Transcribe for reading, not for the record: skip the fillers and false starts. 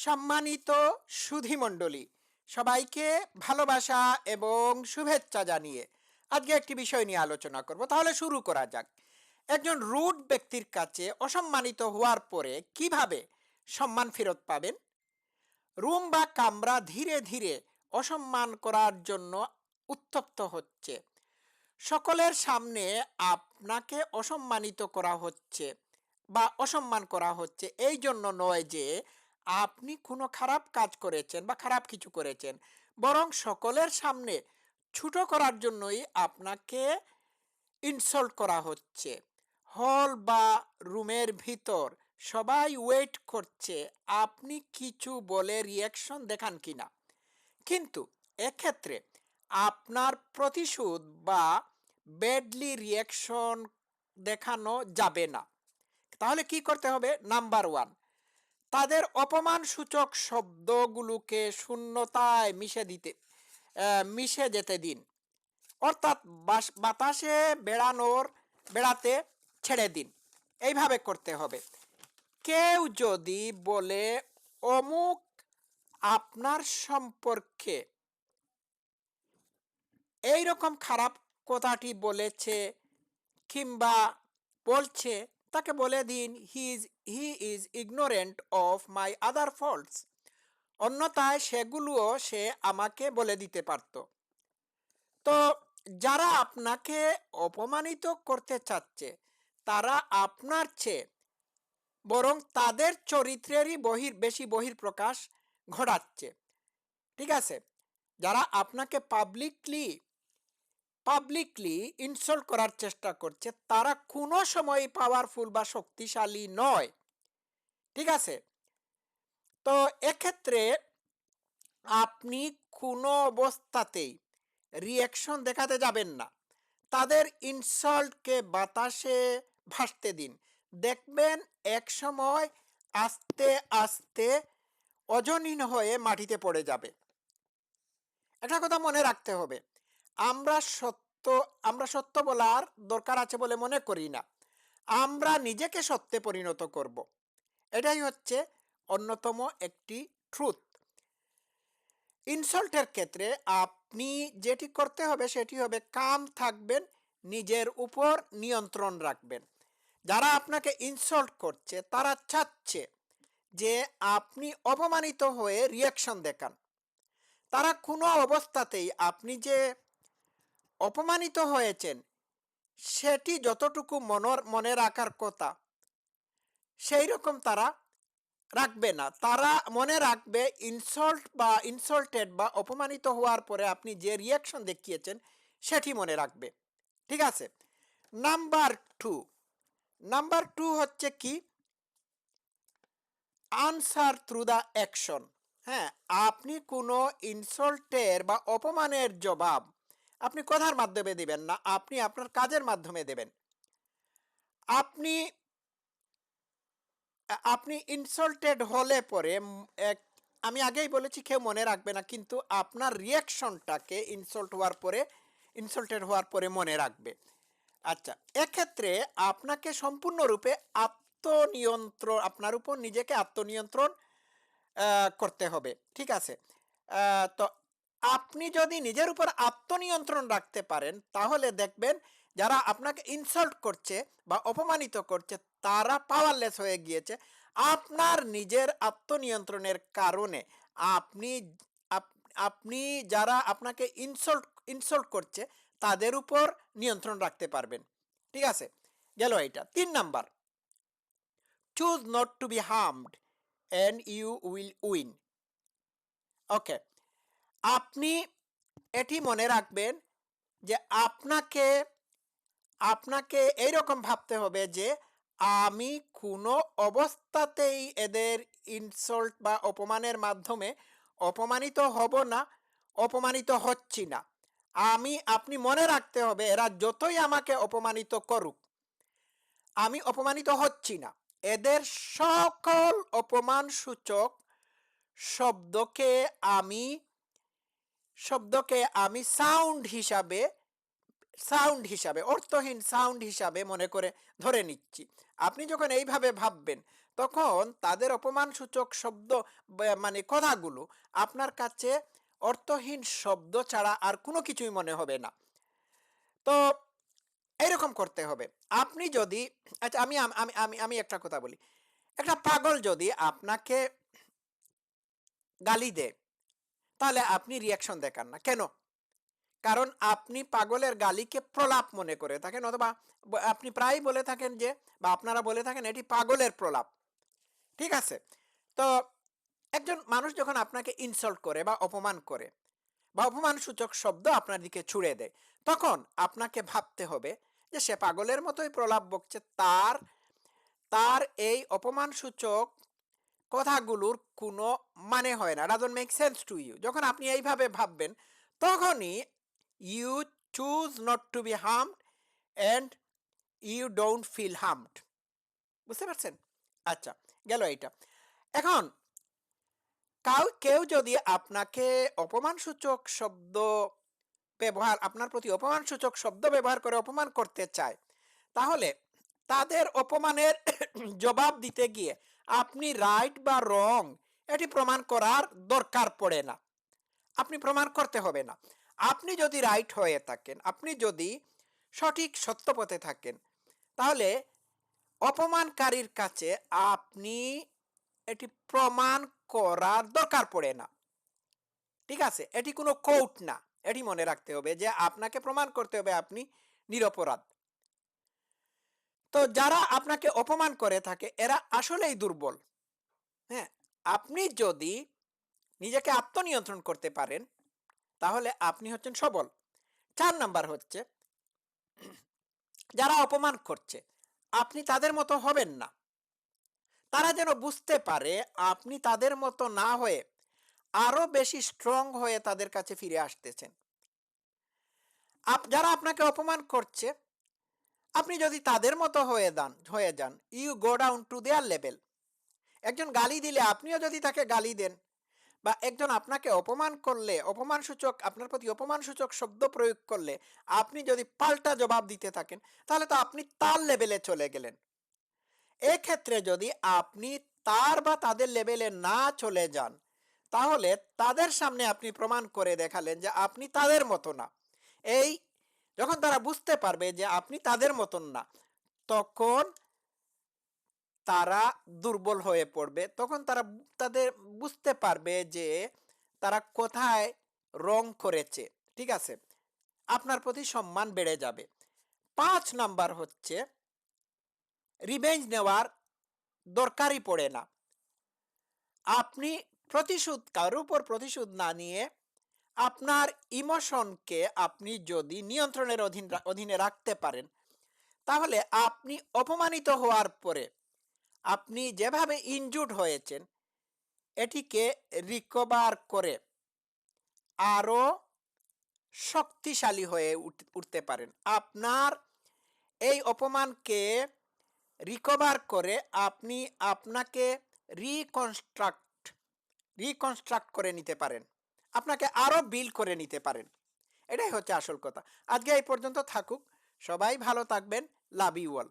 সম্মানিত সুধীমণ্ডলী, সবাইকে ভালোবাসা এবং শুভেচ্ছা জানিয়ে আজকে একটি বিষয় নিয়ে আলোচনা করব। তাহলে শুরু করা যাক। একজন রুড ব্যক্তির কাছে অসম্মানিত হওয়ার পরে কিভাবে সম্মান ফেরত পাবেন? রুম বা কামরা ধীরে ধীরে অসম্মান করার জন্য উত্তপ্ত হচ্ছে। সকলের সামনে আপনাকে অসম্মানিত করা হচ্ছে বা অসম্মান করা হচ্ছে, এই জন্য নয় যে আপনি কোনো খারাপ কাজ করেছেন বা খারাপ কিছু করেছেন, বরং সকলের সামনে ছোট করার জন্যই আপনাকে ইনসল্ট করা হচ্ছে। হল বা রুমের ভিতর সবাই ওয়েট করছে আপনি কিছু বলে রিয়াকশন দেখান কিনা, কিন্তু এক্ষেত্রে আপনার প্রতিশোধ বা ব্যাডলি রিয়াকশন দেখানো যাবে না। তাহলে কি করতে হবে? নাম্বার ওয়ান, তাদের অপমানসূচক শব্দগুলোকে শূন্যতায় মিশে যেতে দিন, অর্থাৎ বাতাসে বেড়াতে ছেড়ে দিন। এইভাবে করতে হবে। কেউ যদি বলে অমুক আপনার সম্পর্কে এইরকম খারাপ কথাটি বলেছে কিংবা বলছে, তাকে বলে দিন he is ignorant of my other faults, অন্যথায় সেগুলোও সে আমাকে বলে দিতে পারত। তো যারা আপনাকে অপমানিত করতে চাচ্ছে তারা আপনার চেয়ে বরং তাদের চরিত্রেরই বেশি বহিঃপ্রকাশ ঘটাচ্ছে। ঠিক আছে? যারা আপনাকে পাবলিকলি ইনসল্ট করার চেষ্টা করছে তারা কোনো সময় পাওয়ারফুল বা শক্তিশালী নয়। ঠিক আছে? তো এক্ষেত্রে আপনি কোনো অবস্থাতেই রিয়াকশন দেখাতে যাবেন না। তাদের ইনসল্টকে বাতাসে ভাসতে দিন। দেখবেন এক সময় আস্তে আস্তে ওজনহীন হয়ে মাটিতে পড়ে যাবে। একটা কথা মনে রাখতে হবে, আমরা সত্য বলার দরকার আছে বলে মনে করি না, আমরা নিজেকে সত্যে পরিণত করব। এটাই হচ্ছে অন্যতম একটি ট্রুথ। ইনসল্টের ক্ষেত্রে আপনি যেটি করতে হবে সেটি হবে কাম থাকবেন, নিজের উপর নিয়ন্ত্রণ রাখবেন। যারা আপনাকে ইনসল্ট করছে তারা চাচ্ছে যে আপনি অপমানিত হয়ে রিয়াকশন দেখান। তারা কোনো অবস্থাতেই আপনি যে অপমানিত হয়েছেন সেটি যতটুকু মনে রাখার কথা সেই রকম তারা রাখবে না। তারা মনে রাখবে ইনসল্টেড বা অপমানিত হওয়ার পরে আপনি যে রিয়াকশন দেখিয়েছেন সেটি মনে রাখবে। ঠিক আছে? নাম্বার টু হচ্ছে কি? Answer through the action. হ্যাঁ, আপনি কোনো ইনসল্টের বা অপমানের জবাব আপনি কথার মাধ্যমে দেবেন না, আপনি আপনার কাজের মাধ্যমে দেবেন। আপনি আপনি ইনসল্টেড হলে পরে আমি আগেই বলেছি কেউ মনে রাখবে না, কিন্তু আপনার রিয়াকশনটাকে ইনসল্টেড হওয়ার পরে মনে রাখবে। আচ্ছা, এক্ষেত্রে আপনাকে সম্পূর্ণরূপে আপনার উপর নিজেকে আত্মনিয়ন্ত্রণ করতে হবে। ঠিক আছে? তো আপনি যদি নিজের উপর আত্মনিয়ন্ত্রণ রাখতে পারেন তাহলে দেখবেন যারা আপনাকে ইনসাল্ট করছে বা অপমানিত করছে তারা পাওয়ারলেস হয়ে গিয়েছে। আপনার নিজের আত্মনিয়ন্ত্রণের কারণে আপনি আপনি যারা আপনাকে ইনসল্ট করছে তাদের উপর নিয়ন্ত্রণ রাখতে পারবেন। ঠিক আছে? গেল এটা। 3 number, choose not to be harmed and you will win. Okay, আপনি এটি মনে রাখবেন যে আপনাকে এইরকম ভাবতে হবে যে আমি কোনো অবস্থাতেই এদের ইনসল্ট বা অপমানের মাধ্যমে অপমানিত হব না, অপমানিত হচ্ছি না। আপনি মনে রাখতে হবে এরা যতই আমাকে অপমানিত করুক আমি অপমানিত হচ্ছি না। এদের সকল অপমানসূচক শব্দকে আমি সাউন্ড হিসাবে অর্থহীন সাউন্ড হিসাবে মনে করে ধরে নিচ্ছি। আপনি যখন এইভাবে ভাববেন তখন তাদের অপমানসূচক শব্দ মানে কথাগুলো আপনার কাছে অর্থহীন শব্দ ছাড়া আর কোনো কিছুই মনে হবে না। তো এইরকম করতে হবে। আপনি যদি আচ্ছা আমি আম আমি আমি আমি একটা কথা বলি। একটা পাগল যদি আপনাকে গালি দেয়, তাহলে আপনি রিঅ্যাকশন দেখান না। কেন? কারণ আপনি পাগলের গালিকে প্রলাপ মনে করে থাকেন, অথবা আপনি প্রায়ই বলে থাকেন যে, বা আপনারা বলে থাকেন এটি পাগলের প্রলাপ। ঠিক আছে? তো একজন মানুষ যখন আপনাকে ইনসাল্ট করে বা অপমান করে বা অপমানসূচক শব্দ আপনার দিকে ছুড়ে দেয়, তখন আপনাকে ভাবতে হবে যে সে পাগলের মতোই প্রলাপ বকছে। তার তার এই অপমানসূচক কথাগুলোর কোনো মানে হয় না। Doesn't make sense to you. যখন আপনি এইভাবে ভাববেন, তখনই you choose not to be harmed and you don't feel harmed. বুঝতে পারছেন? আচ্ছা, গেল এইটা। এখন কেউ যদি আপনাকে অপমানসূচক শব্দ আপনার প্রতি অপমানসূচক শব্দ ব্যবহার করে অপমান করতে চায়, তাহলে তাদের অপমানের জবাব দিতে গিয়ে আপনি রাইট বা রং এটি প্রমাণ করার দরকার পড়ে না। আপনি প্রমাণ করতে হবে না। আপনি যদি রাইট হয়ে থাকেন, আপনি যদি সঠিক সত্য পথে থাকেন, তাহলে অপমানকারীর কাছে আপনি এটি প্রমাণ করার দরকার পড়ে না। ঠিক আছে? এটি কোনো কোর্ট না। এটি মনে রাখতে হবে যে আপনাকে প্রমাণ করতে হবে আপনি নিরপরাধ। তো যারা আপনাকে অপমান করে থাকে এরা আসলেই দুর্বল। হ্যাঁ? আপনি যদি নিজেকে আত্মনিয়ন্ত্রণ করতে পারেন, তাহলে আপনি হচ্ছেন সবল। ৪ নাম্বার হচ্ছে, যারা অপমান করছে, আপনি তাদের মতো হবেন না। তারা যেন বুঝতে পারে আপনি তাদের মতো না হয়ে আরো বেশি স্ট্রং হয়ে তাদের কাছে ফিরে আসতেছেন। যারা আপনাকে অপমান করছে, আপনি যদি তাদের মতো হয়ে যান, you go down to their level. একজন গালি দিলে আপনিও যদি তাকে গালি দেন, বা একজন আপনাকে অপমান করলে, আপনার প্রতি অপমানসূচক শব্দ প্রয়োগ করলে আপনি যদি পাল্টা জবাব দিতে থাকেন, তাহলে তো আপনি তার লেভেলে চলে গেলেন। এক্ষেত্রে যদি আপনি তার বা তাদের লেভেলে না চলে যান, তাহলে তাদের সামনে আপনি প্রমাণ করে দেখালেন যে আপনি তাদের মতো না। এই যখন তারা বুঝতে পারবে যে আপনি তাদের মতন না, তখন তারা দুর্বল হয়ে পড়বে। তখন তারা তাদের বুঝতে পারবে যে তারা কোথায় রং করেছে। ঠিক আছে? আপনার প্রতি সম্মান বেড়ে যাবে। ৫ নাম্বার হচ্ছে, রিভেঞ্জ নেওয়ার দরকারই পড়ে না। আপনি কারোর উপর প্রতিশোধ না নিয়ে আপনার ইমোশনকে আপনি যদি নিয়ন্ত্রণের অধীনে রাখতে পারেন, তাহলে আপনি অপমানিত হওয়ার পরে আপনি যেভাবে ইনজুর্ড হয়েছেন এটিকে রিকভার করে আরো শক্তিশালী হয়ে উঠতে পারেন। আপনার এই অপমানকে রিকভার করে আপনি আপনাকে রিকনস্ট্রাক্ট রিকনস্ট্রাক্ট করে নিতে পারেন। আপনাকে আরো বিল্ড করে নিতে পারেন। এটাই হচ্ছে আসল কথা। আজকে এই পর্যন্ত থাকুক। সবাই ভালো থাকবেন। Love you all.